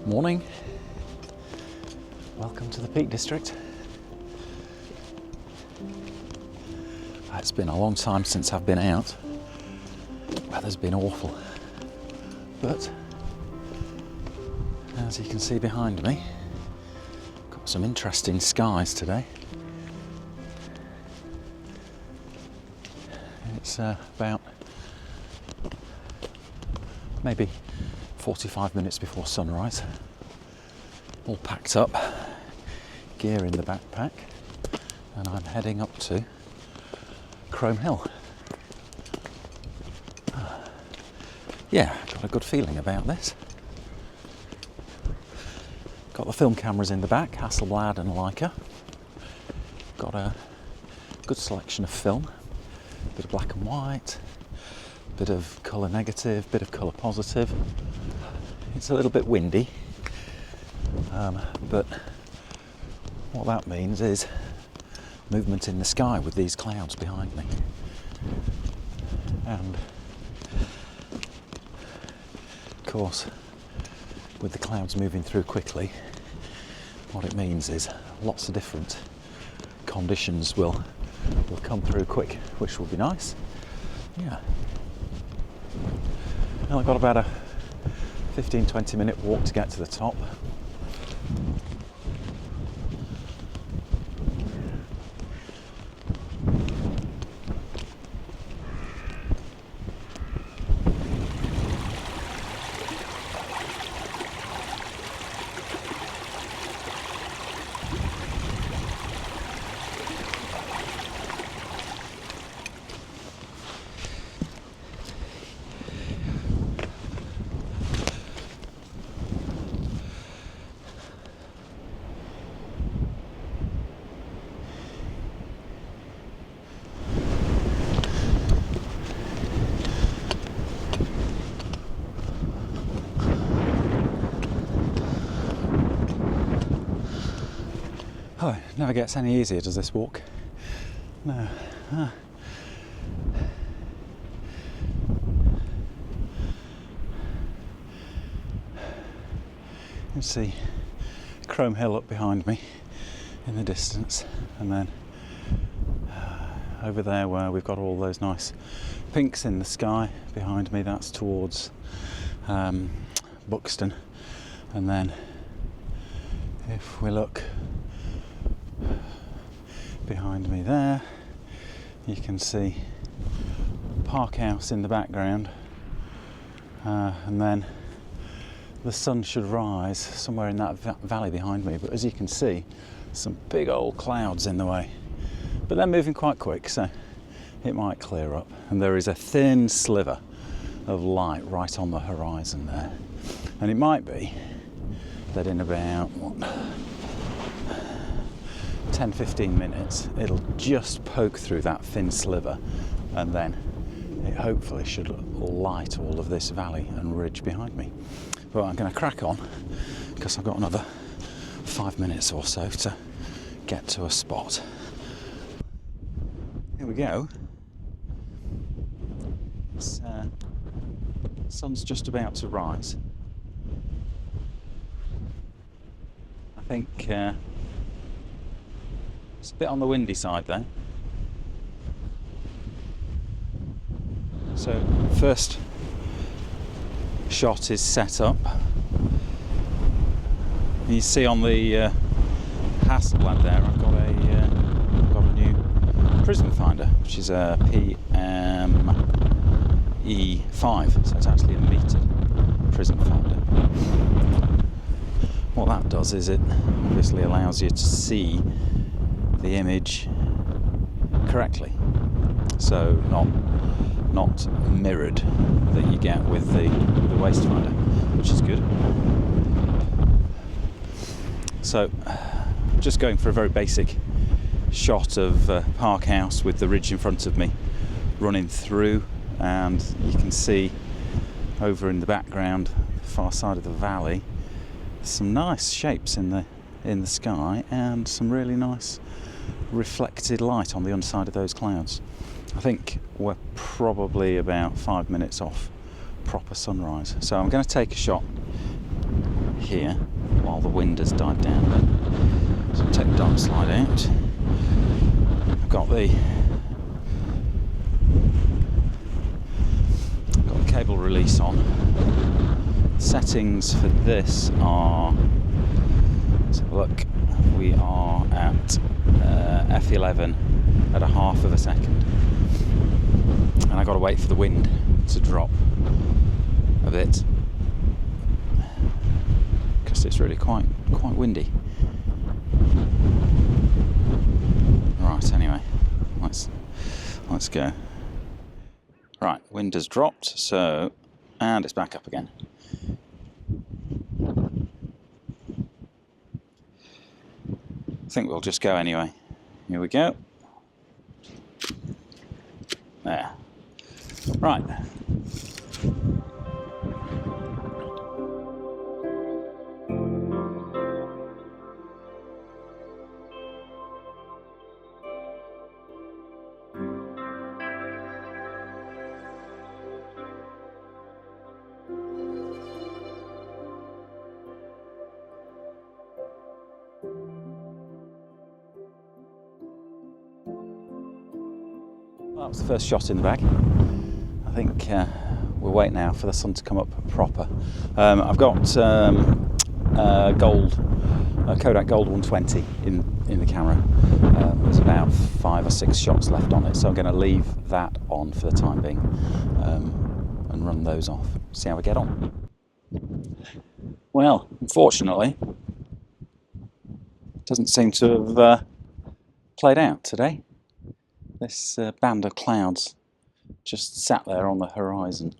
Morning, welcome to the Peak District. It's been a long time since I've been out. Weather's been awful, but as you can see behind me, got some interesting skies today. It's about maybe 45 minutes before sunrise. All packed up, gear in the backpack, and I'm heading up to Crome Hill. Yeah, got a good feeling about this. Got the film cameras in the back, Hasselblad and Leica. Got a good selection of film, bit of black and white, bit of colour negative, bit of colour positive. It's a little bit windy, but what that means is movement in the sky with these clouds behind me. And of course, with the clouds moving through quickly, what it means is lots of different conditions will come through quick, which will be nice. Yeah. Now I've got about a 15-20 minute walk to get to the top. Oh, it never gets any easier, does this walk? No. You can see Crome Hill up behind me in the distance, and then over there where we've got all those nice pinks in the sky behind me, that's towards Buxton. And then if we look behind me there, you can see Park House in the background, and then the sun should rise somewhere in that valley behind me, but as you can see, some big old clouds in the way, but they're moving quite quick, so it might clear up. And there is a thin sliver of light right on the horizon there, and it might be that in about 10-15 minutes it'll just poke through that thin sliver, and then it hopefully should light all of this valley and ridge behind me. But I'm going to crack on because I've got another 5 minutes or so to get to a spot. Here we go. Sun's just about to rise. I think it's a bit on the windy side there. So first shot is set up. You see on the Hasselblad there, I've got a new prism finder, which is a PM-E5, so it's actually a metered prism finder. What that does is it obviously allows you to see the image correctly, so not mirrored that you get with the wastefinder, which is good. So just going for a very basic shot of Park House with the ridge in front of me running through, and you can see over in the background, far side of the valley, some nice shapes in the sky and some really nice reflected light on the underside of those clouds. I think we're probably about 5 minutes off proper sunrise. So I'm going to take a shot here while the wind has died down a bit. So take the dark slide out. I've got the cable release on. Settings for this are, let's have a look, we are at f11 at a half of a second, and I got to wait for the wind to drop a bit because it's really quite windy. Right, anyway, let's go. Right, wind has dropped, so, and it's back up again. I think we'll just go anyway. Here we go. There. Right. That was the first shot in the bag. I think we'll wait now for the sun to come up proper. I've got Kodak Gold 120 in the camera. There's about 5 or 6 shots left on it, so I'm going to leave that on for the time being and run those off. See how we get on. Well, unfortunately, it doesn't seem to have played out today. This band of clouds just sat there on the horizon.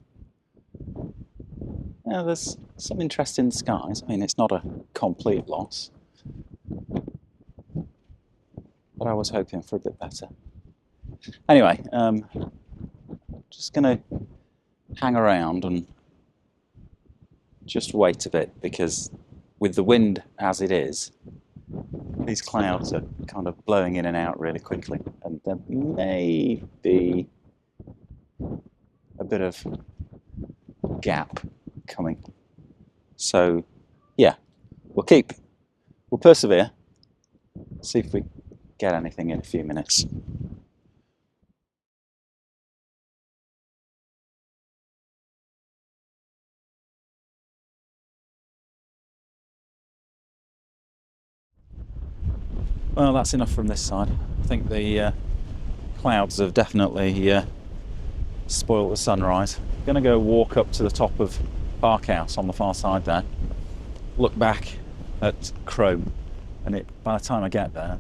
Now, there's some interest in the skies. I mean, it's not a complete loss, but I was hoping for a bit better. Anyway, just going to hang around and just wait a bit, because with the wind as it is, these clouds are kind of blowing in and out really quickly, and there may be a bit of gap coming. So yeah, we'll persevere, see if we get anything in a few minutes. Well, that's enough from this side. I think the clouds have definitely spoiled the sunrise. I'm going to go walk up to the top of Park House on the far side there, look back at Chrome, and by the time I get there,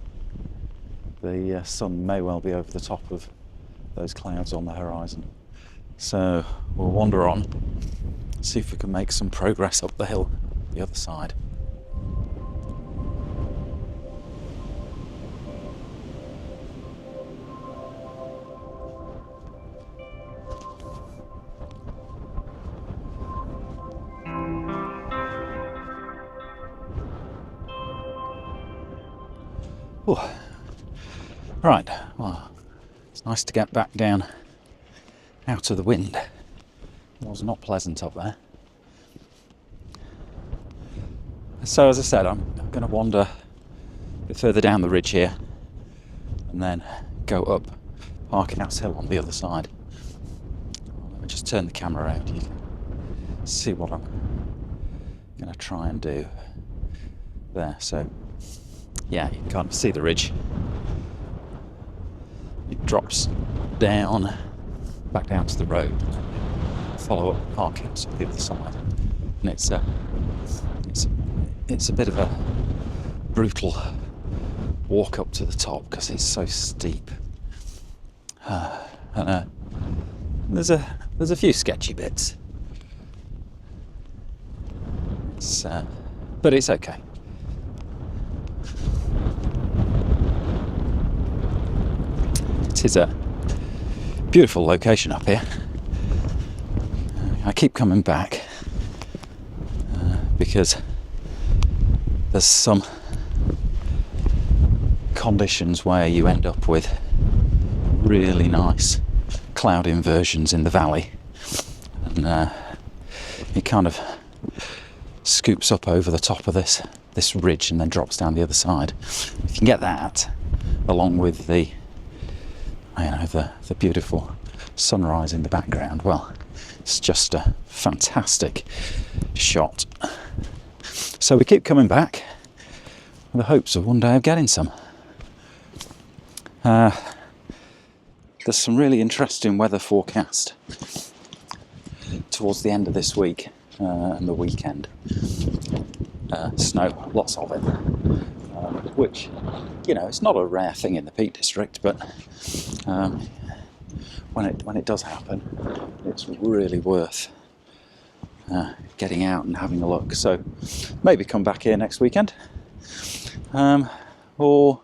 the sun may well be over the top of those clouds on the horizon. So we'll wander on, see if we can make some progress up the hill the other side. Ooh. Right, well, it's nice to get back down out of the wind. It was not pleasant up there. So as I said, I'm going to wander a bit further down the ridge here and then go up Park House Hill on the other side. Let me just turn the camera around, you can see what I'm going to try and do there. So yeah, you can kind of see the ridge. It drops down, back down to the road, follow up Park House on the other side, and it's a bit of a brutal walk up to the top because it's so steep. And there's a few sketchy bits. But it's okay. It is a beautiful location up here. I keep coming back because there's some conditions where you end up with really nice cloud inversions in the valley, and it kind of scoops up over the top of this ridge and then drops down the other side. If you can get that, along with the beautiful sunrise in the background, well, it's just a fantastic shot. So we keep coming back with the hopes of one day of getting some. There's some really interesting weather forecast towards the end of this week and the weekend. Snow, lots of it, which, it's not a rare thing in the Peak District, but when it does happen, it's really worth getting out and having a look. So maybe come back here next weekend, or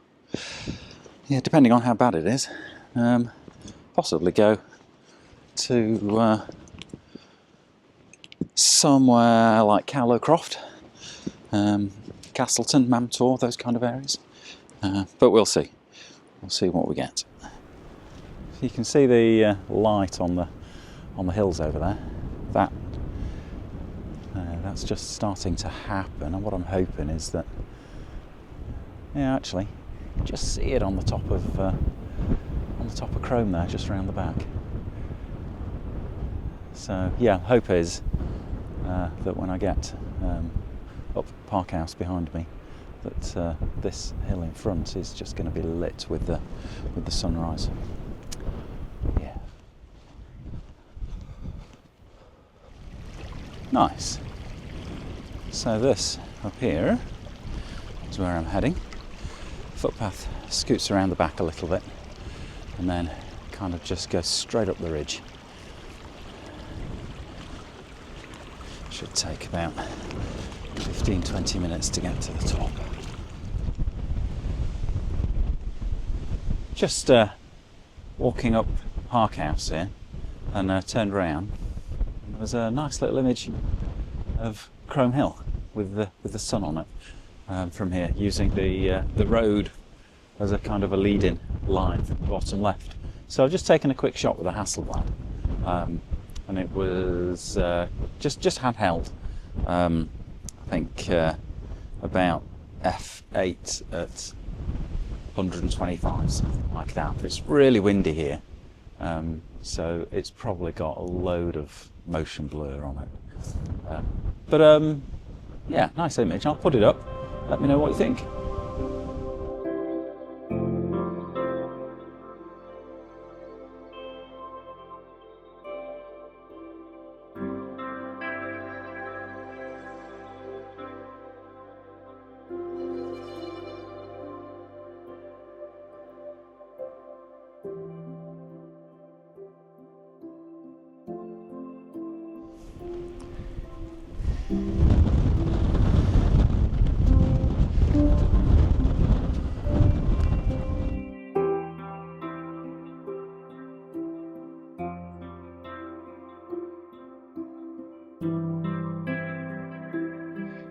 depending on how bad it is, possibly go to somewhere like Cowlowcroft, Castleton, Mamtor, those kind of areas. But we'll see. We'll see what we get. So you can see the light on the hills over there. That's just starting to happen, and what I'm hoping is that, actually, just see it on the top of Chrome there, just around the back. So hope is that when I get up Park House behind me, that this hill in front is just going to be lit with the sunrise. Yeah, nice. So this up here is where I'm heading. Footpath scoots around the back a little bit, and then kind of just goes straight up the ridge. Should take about 15-20 minutes to get to the top. Just walking up Park House here, and turned round, and there was a nice little image of Crome Hill with the sun on it from here, using the road as a kind of a lead-in line from the bottom left. So I've just taken a quick shot with a Hasselblad, and it was just handheld. I think about f8 at 125, something like that. But it's really windy here, so it's probably got a load of motion blur on it. But nice image. I'll put it up. Let me know what you think.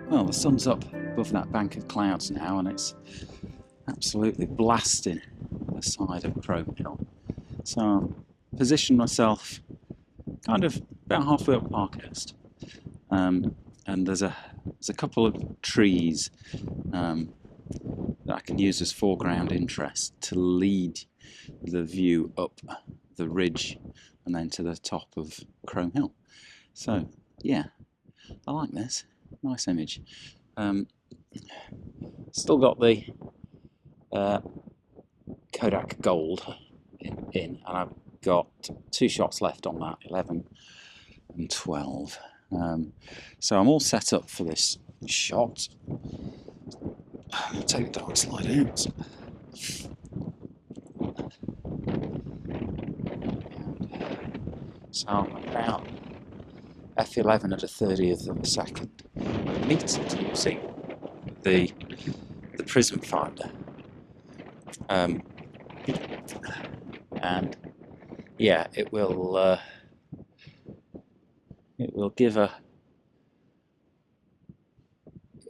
Well, the sun's up above that bank of clouds now, and it's absolutely blasting the side of Crome Hill. So I've positioned myself kind of about halfway up Parkhurst, and there's a couple of trees that I can use as foreground interest to lead the view up the ridge and then to the top of Crome Hill. So yeah, I like this. Nice image. Still got the Kodak Gold in, and I've got 2 shots left on that, 11 and 12. So I'm all set up for this shot. I'll take the dark slide out. So I'm about f11 at a 30th of a second. Metered using the prism finder. And yeah, it will give a.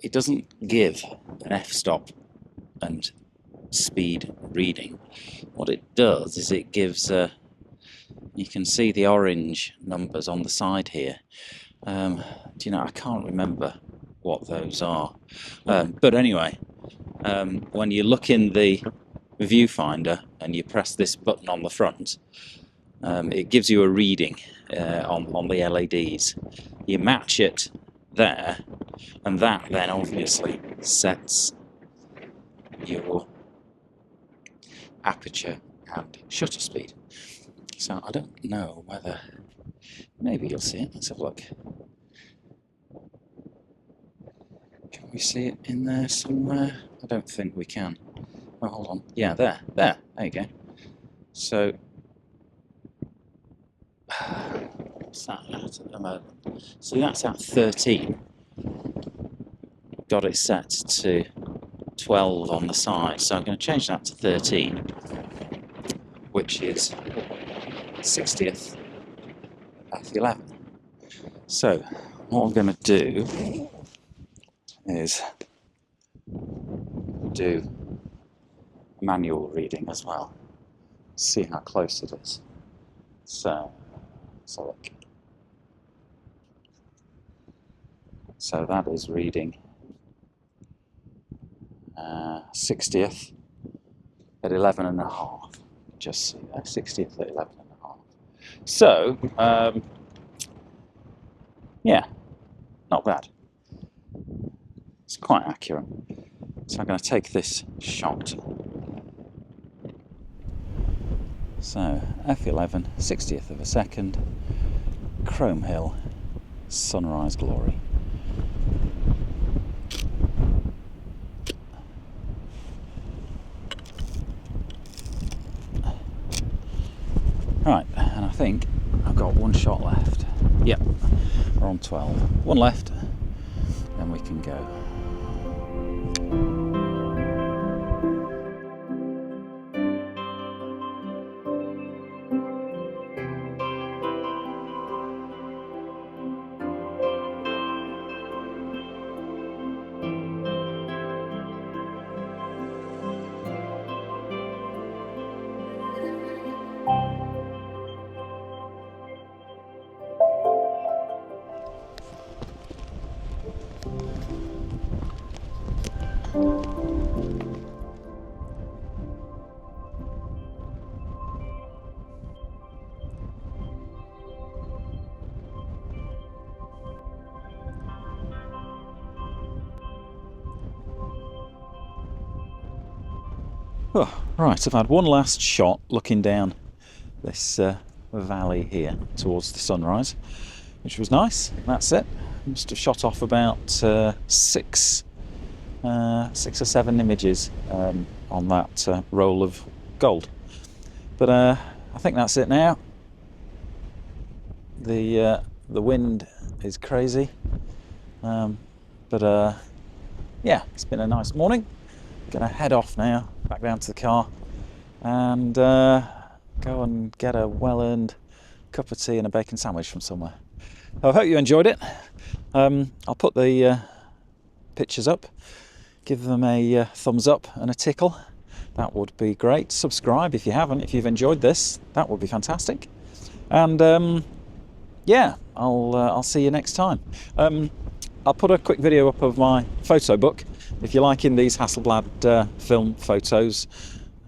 It doesn't give an f-stop and speed reading. What it does is it gives you can see the orange numbers on the side here. Do you know, I can't remember what those are. But anyway, when you look in the viewfinder and you press this button on the front, it gives you a reading on the LEDs. You match it there, and that then obviously sets your aperture and shutter speed. So I don't know whether, maybe you'll see it. Let's have a look. Can we see it in there somewhere? I don't think we can. Oh, hold on. Yeah, there you go. So, what's that at the moment? So that's at 13. Got it set to 12 on the side, so I'm going to change that to 13, which is 60th f11. So what I'm going to do is do manual reading as well, see how close it is. So let's have a look. So that is reading 60th at 11.5. Just see there, 60th at 11.5. So, yeah, not bad. It's quite accurate. So I'm going to take this shot. So, f11, 60th of a second, Chrome Hill, sunrise glory. Right, and I think I've got one shot left. Yep, we're on 12. One left, then we can go. Oh, right, I've had one last shot looking down this valley here towards the sunrise, which was nice. That's it. Must have shot off about six or seven images on that roll of gold. But I think that's it now. The wind is crazy, but yeah, it's been a nice morning. Gonna head off now, back down to the car, and go and get a well-earned cup of tea and a bacon sandwich from somewhere. I hope you enjoyed it. I'll put the pictures up, give them a thumbs up and a tickle. That would be great. Subscribe if you haven't, if you've enjoyed this, that would be fantastic. And yeah, I'll see you next time. I'll put a quick video up of my photo book. If you're liking these Hasselblad film photos,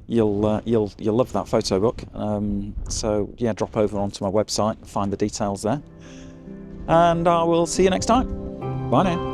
you'll love that photo book. So yeah, drop over onto my website, find the details there, and I will see you next time. Bye now.